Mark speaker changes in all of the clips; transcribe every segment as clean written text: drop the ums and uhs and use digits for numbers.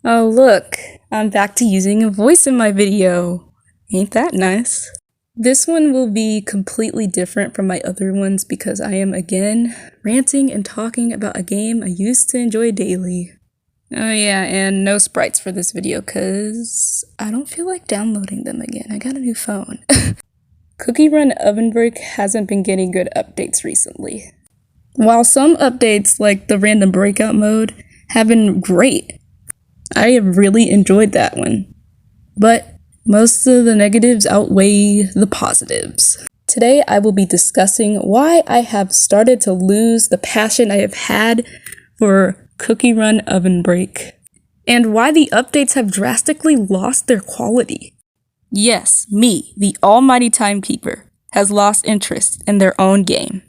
Speaker 1: Oh look, I'm back to using a voice in my video. Ain't that nice? This one will be completely different from my other ones because I am again ranting and talking about a game I used to enjoy daily. Oh yeah, and no sprites for this video cause I don't feel like downloading them again. I got a new phone. Cookie Run Ovenbreak hasn't been getting good updates recently. While some updates like the random breakout mode have been great, I have really enjoyed that one. But most of the negatives outweigh the positives. Today I will be discussing why I have started to lose the passion I have had for Cookie Run Ovenbreak, and why the updates have drastically lost their quality. Yes, me, the almighty timekeeper, has lost interest in their own game.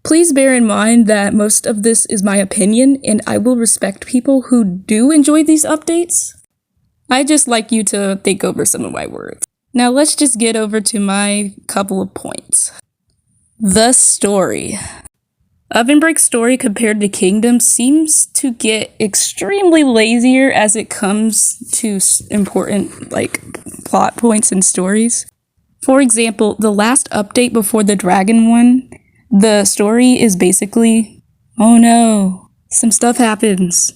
Speaker 1: Please bear in mind that most of this is my opinion, and I will respect people who do enjoy these updates. I just like you to think over some of my words. Now let's just get over to my couple of points. The story. Ovenbreak's story compared to Kingdom seems to get extremely lazier as it comes to important plot points and stories. For example, the last update before the dragon one, the story is basically, oh no, some stuff happens.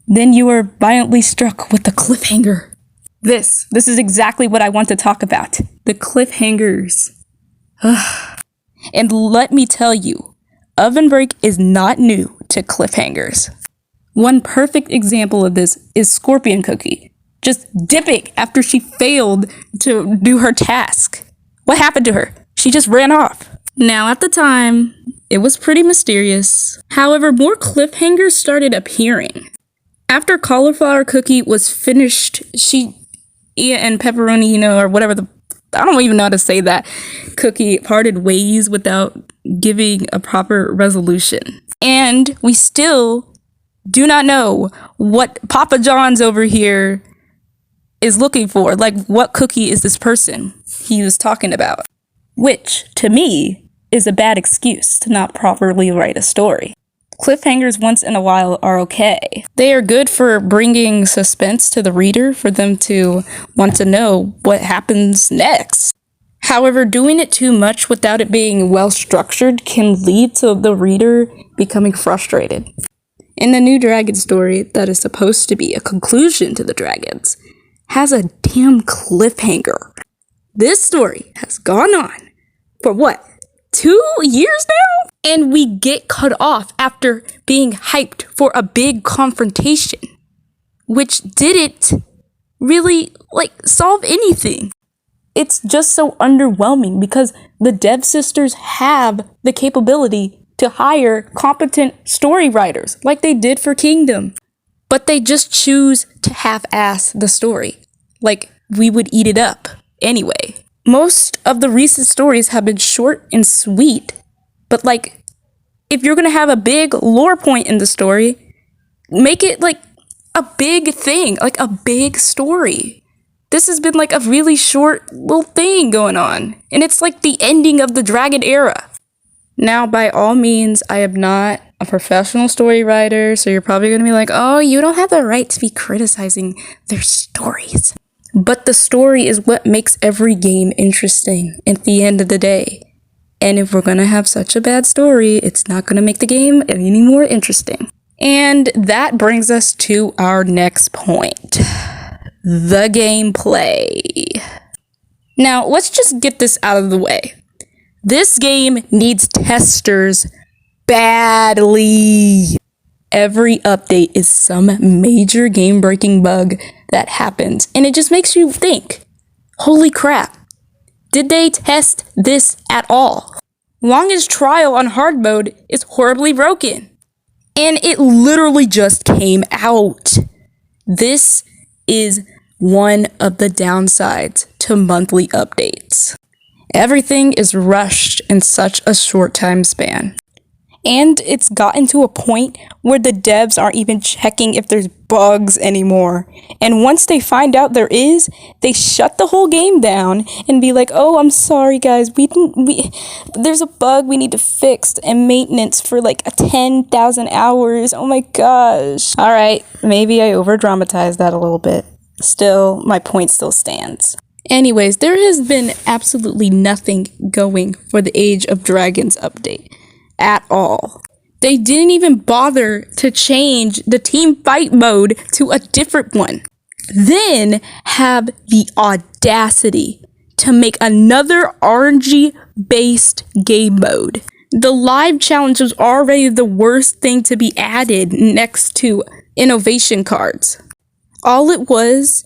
Speaker 1: Then you are violently struck with the cliffhanger. This is exactly what I want to talk about. The cliffhangers. And let me tell you, Ovenbreak is not new to cliffhangers. One perfect example of this is Scorpion Cookie, just dipping after she failed to do her task. What happened to her? She just ran off. Now at the time, it was pretty mysterious. However, more cliffhangers started appearing. After Cauliflower Cookie was finished, and Pepperoni, or whatever I don't even know how to say that, Cookie parted ways without giving a proper resolution. And we still do not know what Papa John's over here is looking for. Like, what Cookie is this person he was talking about? Which, to me, is a bad excuse to not properly write a story. Cliffhangers once in a while are okay. They are good for bringing suspense to the reader for them to want to know what happens next. However, doing it too much without it being well structured can lead to the reader becoming frustrated. In the new dragon story that is supposed to be a conclusion to the dragons, has a damn cliffhanger. This story has gone on for what? 2 years now? And we get cut off after being hyped for a big confrontation, which didn't really, solve anything. It's just so underwhelming because the Dev Sisters have the capability to hire competent story writers like they did for Kingdom, but they just choose to half-ass the story. Like, we would eat it up anyway. Most of the recent stories have been short and sweet, but if you're gonna have a big lore point in the story, make it a big thing, a big story. This has been a really short little thing going on, and it's the ending of the dragon era. Now, by all means, I am not a professional story writer, so you're probably gonna be like, oh, you don't have the right to be criticizing their stories. But the story is what makes every game interesting at the end of the day. And if we're gonna have such a bad story, it's not gonna make the game any more interesting. And that brings us to our next point. The gameplay. Now, let's just get this out of the way. This game needs testers badly. Every update is some major game-breaking bug that happens, and it just makes you think, holy crap, did they test this at all? Longest trial on hard mode is horribly broken, and it literally just came out. This is one of the downsides to monthly updates. Everything is rushed in such a short time span. And it's gotten to a point where the devs aren't even checking if there's bugs anymore. And once they find out there is, they shut the whole game down and be like, "Oh, I'm sorry guys, there's a bug we need to fix and maintenance for like 10,000 hours. Oh my gosh." All right, maybe I over dramatized that a little bit. Still, my point still stands. Anyways, there has been absolutely nothing going for the Age of Dragons update at all. They didn't even bother to change the team fight mode to a different one. Then have the audacity to make another RNG based game mode. The live challenge was already the worst thing to be added next to innovation cards. All it was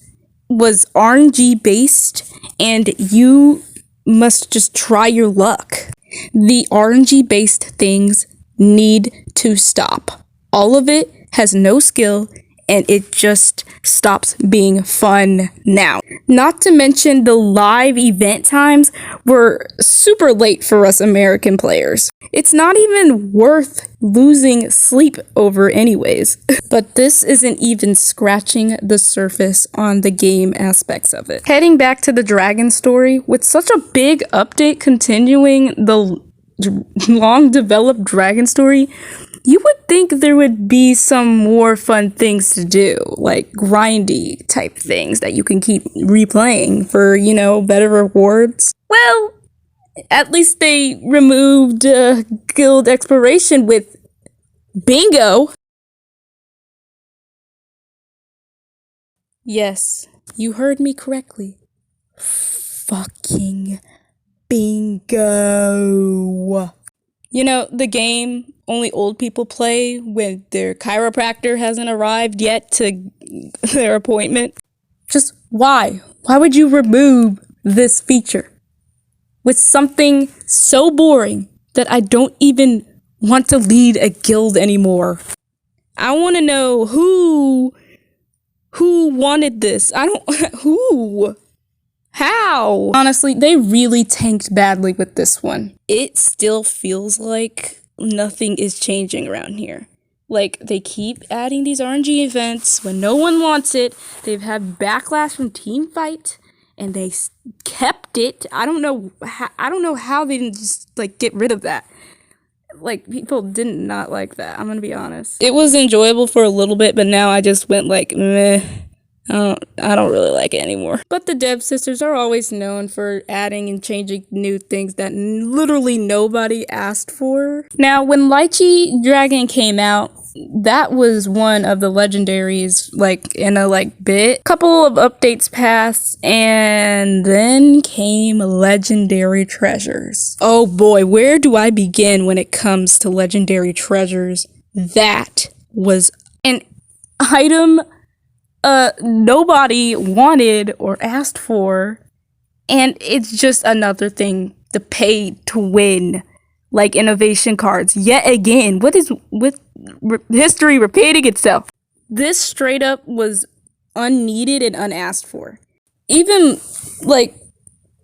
Speaker 1: RNG based, and you must just try your luck. The RNG based things need to stop. All of it has no skill, and it just stops being fun now. Not to mention the live event times were super late for us American players. It's not even worth losing sleep over anyways. But this isn't even scratching the surface on the game aspects of it. Heading back to the dragon story, with such a big update continuing the long developed dragon story, you would think there would be some more fun things to do, like grindy type things that you can keep replaying for, better rewards. Well, at least they removed guild exploration with bingo. Yes, you heard me correctly. Fucking bingo. The game only old people play when their chiropractor hasn't arrived yet to their appointment. Just why? Why would you remove this feature with something so boring that I don't even want to lead a guild anymore? I want to know who wanted this. Who? How? Honestly, they really tanked badly with this one. It still feels like nothing is changing around here. Like, they keep adding these RNG events when no one wants it. They've had backlash from Teamfight, and they kept it. I don't know how they didn't just, get rid of that. People did not like that. I'm gonna be honest. It was enjoyable for a little bit, but now I just went meh. I don't really like it anymore. But the Dev Sisters are always known for adding and changing new things that literally nobody asked for. Now, when Lychee Dragon came out, that was one of the legendaries, in a bit. Couple of updates passed, and then came legendary treasures. Oh boy, where do I begin when it comes to legendary treasures? That was an item nobody wanted or asked for, and it's just another thing to pay to win, like innovation cards. Yet again, what is with history repeating itself? This straight up was unneeded and unasked for. Even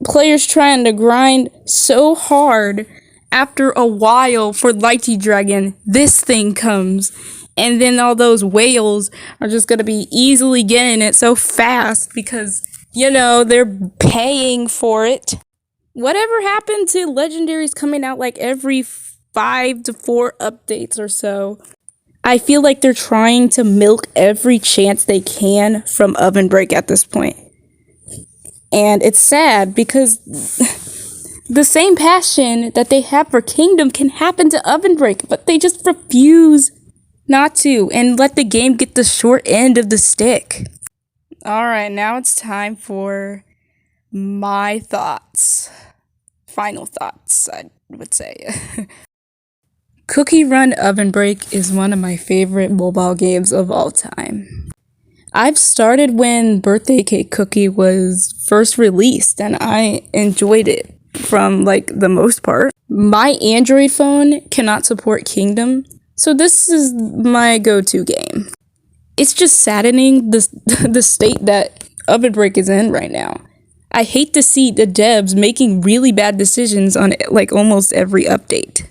Speaker 1: players trying to grind so hard, after a while for Lychee Dragon, this thing comes. And then all those whales are just going to be easily getting it so fast because, they're paying for it. Whatever happened to legendaries coming out every 5 to 4 updates or so? I feel like they're trying to milk every chance they can from Ovenbreak at this point. And it's sad because the same passion that they have for Kingdom can happen to Ovenbreak, but they just refuse not to, and let the game get the short end of the stick. Alright, now it's time for my thoughts. Final thoughts, I would say. Cookie Run Ovenbreak is one of my favorite mobile games of all time. I've started when Birthday Cake Cookie was first released, and I enjoyed it from the most part. My Android phone cannot support Kingdom, so this is my go-to game. It's just saddening the state that Ovenbreak is in right now. I hate to see the devs making really bad decisions on almost every update.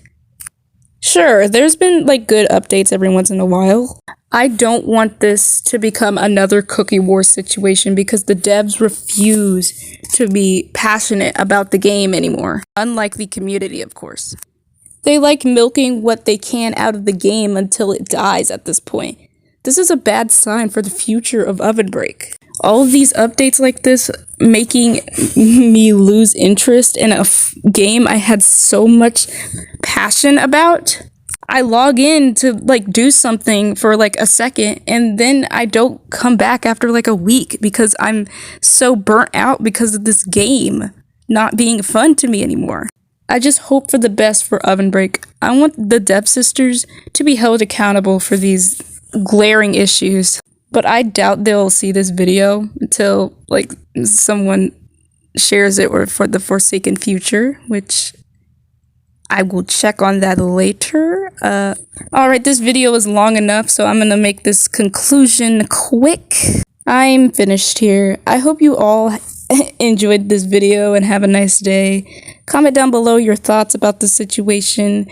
Speaker 1: Sure, there's been like good updates every once in a while. I don't want this to become another Cookie Wars situation because the devs refuse to be passionate about the game anymore. Unlike the community, of course. They like milking what they can out of the game until it dies at this point. This is a bad sign for the future of Ovenbreak. All of these updates like this making me lose interest in a game I had so much passion about. I log in to like do something for like a second and then I don't come back after like a week because I'm so burnt out because of this game not being fun to me anymore. I just hope for the best for Ovenbreak. I want the Dev Sisters to be held accountable for these glaring issues, but I doubt they'll see this video until like someone shares it or for the Forsaken Future, which I will check on that later. Alright, this video is long enough, so I'm gonna make this conclusion quick. I'm finished here. I hope you all enjoyed this video and have a nice day. Comment down below your thoughts about the situation.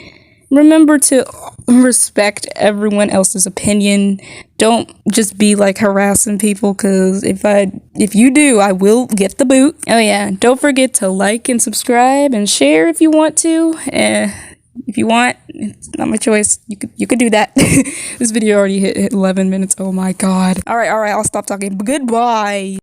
Speaker 1: Remember to respect everyone else's opinion. Don't just be like harassing people, because if you do, I will get the boot. Oh yeah, don't forget to like and subscribe and share if you want to. If you want, it's not my choice. You could do that. This video already hit 11 minutes. Oh my god. All right, I'll stop talking. Goodbye.